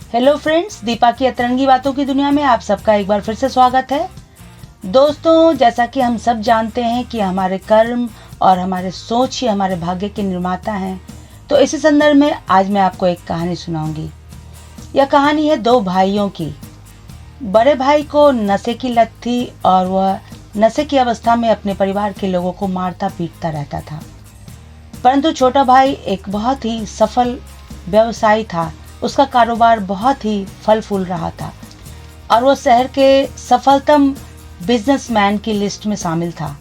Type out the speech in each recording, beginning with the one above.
Hello friends, Deepa की अतरंगी बातों की दुनिया में आप सबका एक बार फिर से स्वागत है। दोस्तों, जैसा कि हम सब जानते हैं कि हमारे कर्म और हमारे सोच ही हमारे भाग्य के निर्माता हैं, तो इसी संदर्भ में आज मैं आपको एक कहानी सुनाऊंगी। यह कहानी है दो भाइयों की। बड़े भाई को नशे की लत थी और वह नशे की अवस्था में अपने परिवार के लोगों को मारता पीटता रहता था। परंतु छोटा भाई एक बहुत ही सफल व्यवसायी था। उसका कारोबार बहुत ही फल फूल रहा था और वो शहर के सफलतम बिजनेसमैन की लिस्ट में शामिल था।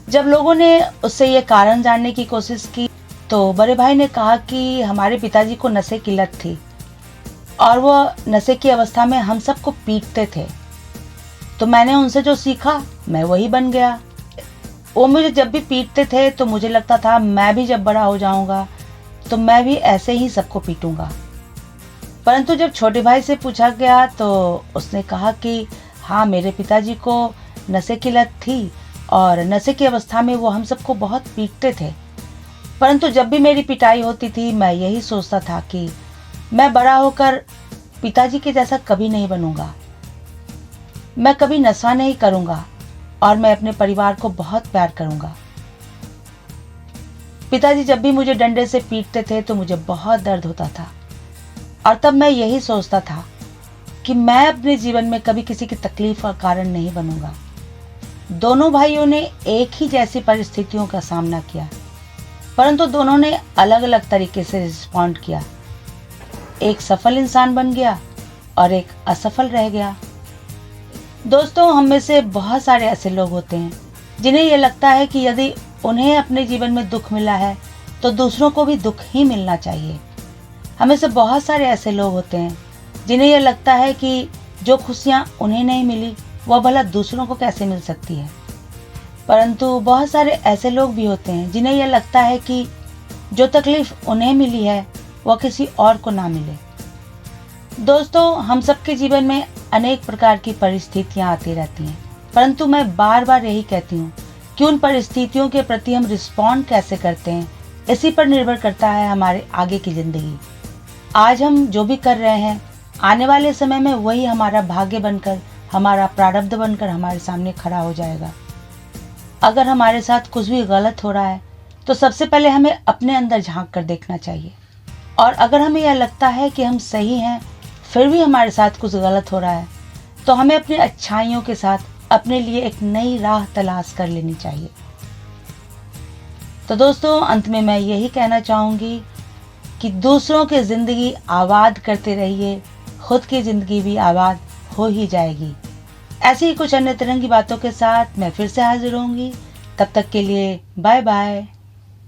जब लोगों ने उससे ये कारण जानने की कोशिश की तो बड़े भाई ने कहा कि हमारे पिताजी को नशे की लत थी और वो नशे की अवस्था में हम सबको पीटते थे। तो मैंने उनसे जो सीखा मैं वही बन गया। वो मुझे जब भी पीटते थे तो मुझे लगता था मैं भी जब बड़ा हो जाऊंगा तो मैं भी ऐसे ही सबको पीटूंगा। परंतु जब छोटे भाई से पूछा गया तो उसने कहा कि हाँ, मेरे पिताजी को नशे की लत थी और नशे की अवस्था में वो हम सबको बहुत पीटते थे। परंतु जब भी मेरी पिटाई होती थी मैं यही सोचता था कि मैं बड़ा होकर पिताजी के जैसा कभी नहीं बनूंगा, मैं कभी नशा नहीं करूंगा और मैं अपने परिवार को बहुत प्यार करूंगा। पिताजी जब भी मुझे डंडे से पीटते थे तो मुझे बहुत दर्द होता था और तब मैं यही सोचता था कि मैं अपने जीवन में कभी किसी की तकलीफ का कारण नहीं बनूंगा। दोनों भाइयों ने एक ही जैसी परिस्थितियों का सामना किया, परंतु दोनों ने अलग अलग तरीके से रिस्पॉन्ड किया। एक सफल इंसान बन गया और एक असफल रह गया। दोस्तों, हम में से बहुत सारे ऐसे लोग होते हैं जिन्हें यह लगता है कि यदि उन्हें अपने जीवन में दुख मिला है तो दूसरों को भी दुख ही मिलना चाहिए। हमें से बहुत सारे ऐसे लोग होते हैं जिन्हें यह लगता है कि जो खुशियाँ उन्हें नहीं मिली वह भला दूसरों को कैसे मिल सकती है। परंतु बहुत सारे ऐसे लोग भी होते हैं जिन्हें यह लगता है कि जो तकलीफ उन्हें मिली है वह किसी और को ना मिले। दोस्तों, हम सबके जीवन में अनेक प्रकार की परिस्थितियाँ आती रहती हैं, परंतु मैं बार बार यही कहती हूँ कि उन परिस्थितियों के प्रति हम रिस्पॉन्ड कैसे करते हैं इसी पर निर्भर करता है हमारे आगे की ज़िंदगी। आज हम जो भी कर रहे हैं आने वाले समय में वही हमारा भाग्य बनकर, हमारा प्रारब्ध बनकर हमारे सामने खड़ा हो जाएगा। अगर हमारे साथ कुछ भी गलत हो रहा है तो सबसे पहले हमें अपने अंदर झांक कर देखना चाहिए, और अगर हमें यह लगता है कि हम सही हैं फिर भी हमारे साथ कुछ गलत हो रहा है तो हमें अपनी अच्छाइयों के साथ अपने लिए एक नई राह तलाश कर लेनी चाहिए। तो दोस्तों, अंत में मैं यही कहना चाहूँगी कि दूसरों की ज़िंदगी आबाद करते रहिए, खुद की ज़िंदगी भी आबाद हो ही जाएगी। ऐसी ही कुछ अन्य तरंगी बातों के साथ मैं फिर से हाजिर होंगी। तब तक के लिए बाय बाय।